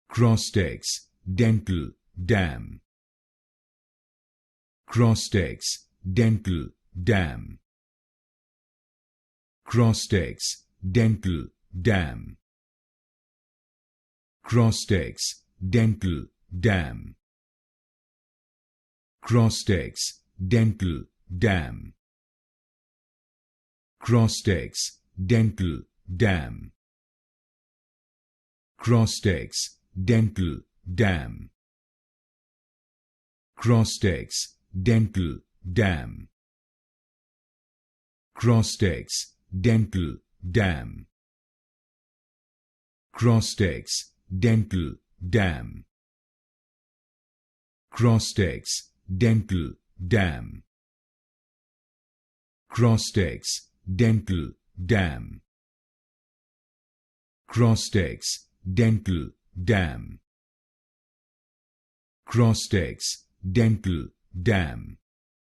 Crosstex Dental Dam. Crosstex Dental Dam. Crosstex Dental Dam. Crosstex Dental Dam. Crosstex Dental Dam. Crosstex Dental Dam. Crosstex Dental Dam. Crosstex Dental Dam. Crosstex Dental Dam. Crosstex Dental Dam. Crosstex Dental Dam. Crosstex Dental Dam. Crosstex Dental Dam. Crosstex Dental Dam.